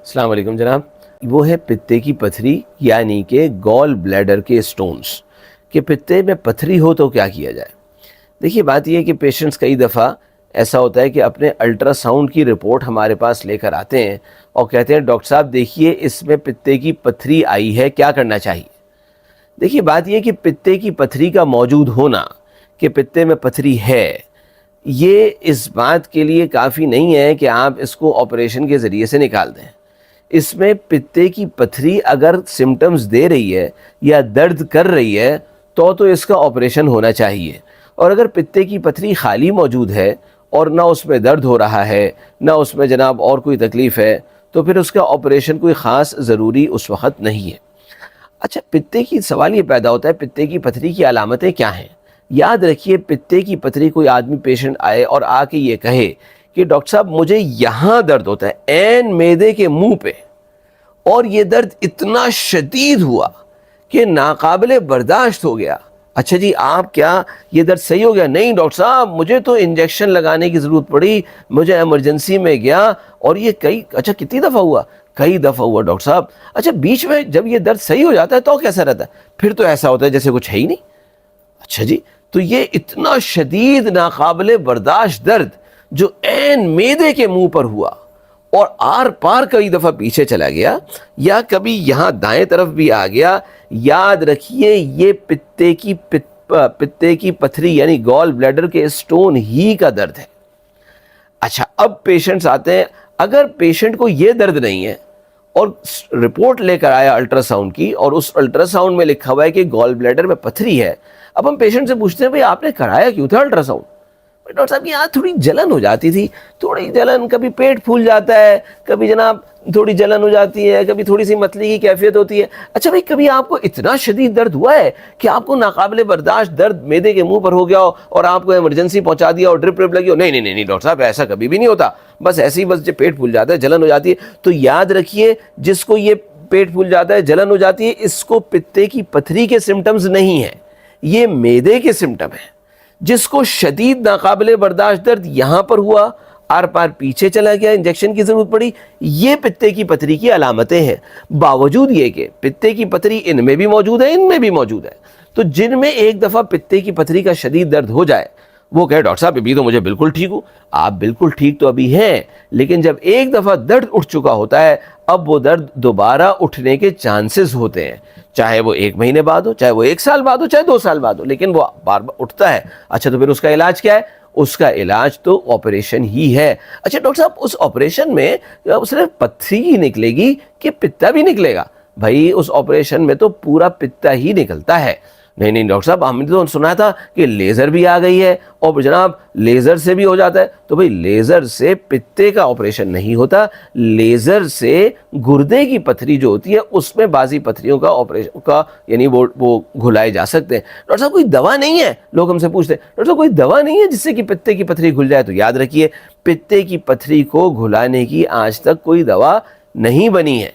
السلام علیکم جناب. وہ ہے پتے کی پتھری یعنی کہ گال بلیڈر کے سٹونز کہ پتے میں پتھری ہو تو کیا کیا جائے. دیکھیے بات یہ ہے کہ پیشنٹس کئی دفعہ ایسا ہوتا ہے کہ اپنے الٹرا ساؤنڈ کی رپورٹ ہمارے پاس لے کر آتے ہیں اور کہتے ہیں ڈاکٹر صاحب دیکھیے اس میں پتے کی پتھری آئی ہے, کیا کرنا چاہیے. دیکھیے بات یہ ہے کہ پتے کی پتھری کا موجود ہونا کہ پتے میں پتھری ہے یہ اس بات کے لیے کافی نہیں ہے کہ آپ اس کو آپریشن کے ذریعے سے نکال دیں. اس میں پتے کی پتھری اگر سمٹمز دے رہی ہے یا درد کر رہی ہے تو اس کا آپریشن ہونا چاہیے. اور اگر پتے کی پتھری خالی موجود ہے اور نہ اس میں درد ہو رہا ہے نہ اس میں جناب اور کوئی تکلیف ہے تو پھر اس کا آپریشن کوئی خاص ضروری اس وقت نہیں ہے. اچھا, پتے کی سوال یہ پیدا ہوتا ہے پتے کی پتھری کی علامتیں کیا ہیں. یاد رکھیے پتے کی پتھری کوئی آدمی پیشنٹ آئے اور آ کے یہ کہے کہ ڈاکٹر صاحب مجھے یہاں درد ہوتا ہے عین معدے کے منہ پہ اور یہ درد اتنا شدید ہوا کہ ناقابل برداشت ہو گیا. اچھا جی آپ کیا یہ درد صحیح ہو گیا؟ نہیں ڈاکٹر صاحب مجھے تو انجیکشن لگانے کی ضرورت پڑی, مجھے ایمرجنسی میں گیا اور یہ اچھا کتنی دفعہ ہوا؟ کئی دفعہ ہوا ڈاکٹر صاحب. اچھا بیچ میں جب یہ درد صحیح ہو جاتا ہے تو کیسا رہتا ہے؟ پھر تو ایسا ہوتا ہے جیسے کچھ ہے ہی نہیں. اچھا جی, تو یہ اتنا شدید ناقابل برداشت درد جو عین معدے کے منہ پر ہوا اور آر پار کئی دفعہ پیچھے چلا گیا یا کبھی یہاں دائیں طرف بھی آ گیا, یاد رکھیے یہ پتے کی پتھری یعنی گال بلیڈر کے سٹون ہی کا درد ہے. اچھا اب پیشنٹس آتے ہیں, اگر پیشنٹ کو یہ درد نہیں ہے اور رپورٹ لے کر آیا الٹرا ساؤنڈ کی اور اس الٹرا ساؤنڈ میں لکھا ہوا ہے کہ گال بلیڈر میں پتھری ہے, اب ہم پیشنٹ سے پوچھتے ہیں بھئی آپ نے کرایا کیوں تھا الٹرا ساؤنڈ؟ ڈاکٹر صاحب یہاں تھوڑی جلن ہو جاتی تھی, تھوڑی جلن, کبھی پیٹ پھول جاتا ہے, کبھی جناب تھوڑی جلن ہو جاتی ہے, کبھی تھوڑی سی متلی کی کیفیت ہوتی ہے. اچھا بھئی کبھی آپ کو اتنا شدید درد ہوا ہے کہ آپ کو ناقابل برداشت درد معدے کے منہ پر ہو گیا ہو اور آپ کو ایمرجنسی پہنچا دیا اور ڈرپ لگی ہو؟ نہیں ڈاکٹر صاحب ایسا کبھی بھی نہیں ہوتا, بس ایسے ہی بس جب پیٹ پھول جاتا ہے جلن ہو جاتی ہے. تو یاد رکھیے جس کو یہ پیٹ پھول جاتا ہے جلن ہو جاتی ہے اس کو پتے کی پتھری کے سمٹمز نہیں ہیں, یہ معدے کے سمٹم ہیں. جس کو شدید ناقابل برداشت درد یہاں پر ہوا, آر پار پیچھے چلا گیا, انجیکشن کی ضرورت پڑی, یہ پتے کی پتھری کی علامتیں ہیں. باوجود یہ کہ پتے کی پتھری ان میں بھی موجود ہے ان میں بھی موجود ہے. تو جن میں ایک دفعہ پتے کی پتھری کا شدید درد ہو جائے وہ کہے ڈاکٹر صاحب ابھی تو مجھے بالکل ٹھیک ہوں. آپ بالکل ٹھیک تو ابھی ہیں, لیکن جب ایک دفعہ درد اٹھ چکا ہوتا ہے اب وہ درد دوبارہ اٹھنے کے چانسز ہوتے ہیں, چاہے وہ 1 مہینے بعد ہو, چاہے وہ 1 سال بعد ہو, چاہے 2 سال بعد ہو, لیکن وہ بار بار اٹھتا ہے. اچھا تو پھر اس کا علاج کیا ہے؟ اس کا علاج تو آپریشن ہی ہے. اچھا ڈاکٹر صاحب اس آپریشن میں صرف پتھری ہی نکلے گی کہ پتا بھی نکلے گا؟ بھائی اس آپریشن میں تو پورا پتا ہی نکلتا ہے. نہیں ڈاکٹر صاحب ہم نے تو سنا تھا کہ لیزر بھی آ گئی ہے اور جناب لیزر سے بھی ہو جاتا ہے. تو بھئی لیزر سے پتے کا آپریشن نہیں ہوتا, لیزر سے گردے کی پتھری جو ہوتی ہے اس میں بعضی پتھریوں کا آپریشن کا یعنی وہ گھلائے جا سکتے ہیں. ڈاکٹر صاحب کوئی دوا نہیں ہے؟ لوگ ہم سے پوچھتے ہیں ڈاکٹر صاحب کوئی دوا نہیں ہے جس سے کہ پتے کی پتھری گھل جائے؟ تو یاد رکھیے پتے کی پتھری کو گھلانے کی آج تک کوئی دوا نہیں بنی ہے.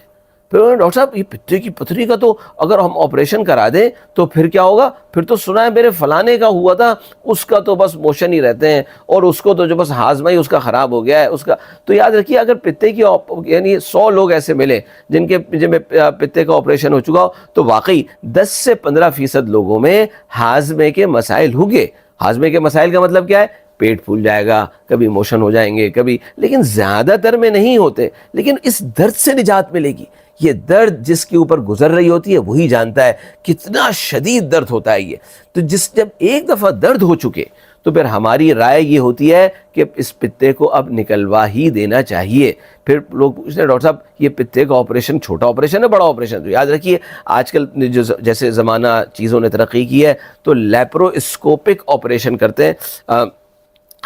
پھر ڈاکٹر صاحب یہ پتے کی پتھری کا تو اگر ہم آپریشن کرا دیں تو پھر کیا ہوگا؟ پھر تو سنا ہے میرے فلانے کا ہوا تھا اس کا تو بس موشن ہی رہتے ہیں اور اس کو تو جو بس ہاضمہ ہی اس کا خراب ہو گیا ہے اس کا. تو یاد رکھیے اگر پتے کی یعنی 100 لوگ ایسے ملے جن میں پتے کا آپریشن ہو چکا ہو تو واقعی 10 سے 15% لوگوں میں ہاضمے کے مسائل ہوں گے. ہاضمے کے مسائل کا مطلب کیا ہے؟ پیٹ پھول جائے گا, کبھی موشن ہو جائیں گے, کبھی, لیکن زیادہ تر میں نہیں ہوتے. لیکن اس درد سے نجات ملے گی. یہ درد جس کے اوپر گزر رہی ہوتی ہے وہی جانتا ہے کتنا شدید درد ہوتا ہے یہ. تو جب ایک دفعہ درد ہو چکے تو پھر ہماری رائے یہ ہوتی ہے کہ اس پتے کو اب نکلوا ہی دینا چاہیے. پھر لوگ پوچھتے ہیں ڈاکٹر صاحب یہ پتے کا آپریشن چھوٹا آپریشن ہے بڑا آپریشن؟ تو یاد رکھیے آج کل جو جیسے زمانہ چیزوں نے ترقی کی ہے تو لیپرواسکوپک آپریشن کرتے ہیں.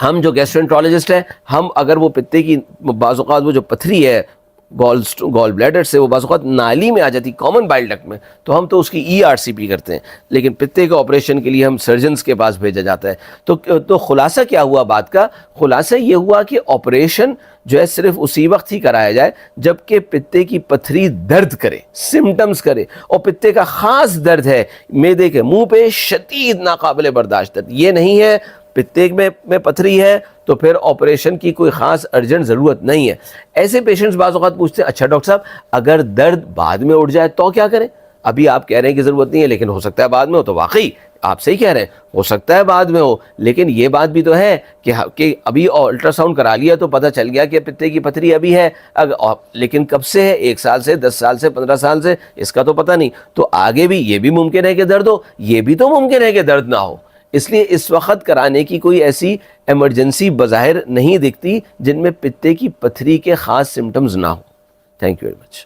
ہم جو گیسٹرنٹرولوجسٹ ہیں ہم اگر وہ پتے کی بعض اوقات وہ جو پتھری ہے گال بلیڈر سے وہ بعض اوقات نالی میں آ جاتی کامن بائل ڈکٹ میں تو ہم تو اس کی ERCP کرتے ہیں, لیکن پتے کے آپریشن کے لیے ہم سرجنز کے پاس بھیجا جاتا ہے. تو خلاصہ کیا ہوا بات کا؟ خلاصہ یہ ہوا کہ آپریشن جو ہے صرف اسی وقت ہی کرایا جائے جب کہ پتے کی پتھری درد کرے, سمٹمز کرے, اور پتے کا خاص درد ہے معدے کے منہ پہ شدید ناقابل برداشت درد. یہ نہیں ہے پتے میں پتھری ہے تو پھر آپریشن کی کوئی خاص ارجنٹ ضرورت نہیں ہے۔ ایسے پیشنٹس بعض اوقات پوچھتے ہیں اچھا ڈاکٹر صاحب اگر درد بعد میں اٹھ جائے تو کیا کریں؟ ابھی آپ کہہ رہے ہیں کہ ضرورت نہیں ہے لیکن ہو سکتا ہے بعد میں ہو، تو واقعی آپ صحیح کہہ رہے ہیں، ہو سکتا ہے بعد میں ہو، لیکن یہ بات بھی تو ہے کہ ابھی الٹرا ساؤنڈ کرا لیا تو پتہ چل گیا کہ پتے کی پتھری ابھی ہے، لیکن کب سے ہے؟ 1 سال سے، 10 سال سے، 15 سال سے، اس کا تو پتہ نہیں۔ تو آگے بھی یہ بھی ممکن ہے کہ درد ہو، یہ بھی تو ممکن ہے کہ درد نہ ہو۔ اس لیے اس وقت کرانے کی کوئی ایسی ایمرجنسی بظاہر نہیں دکھتی جن میں پتے کی پتھری کے خاص سمٹمز نہ ہوں۔ Thank you very much.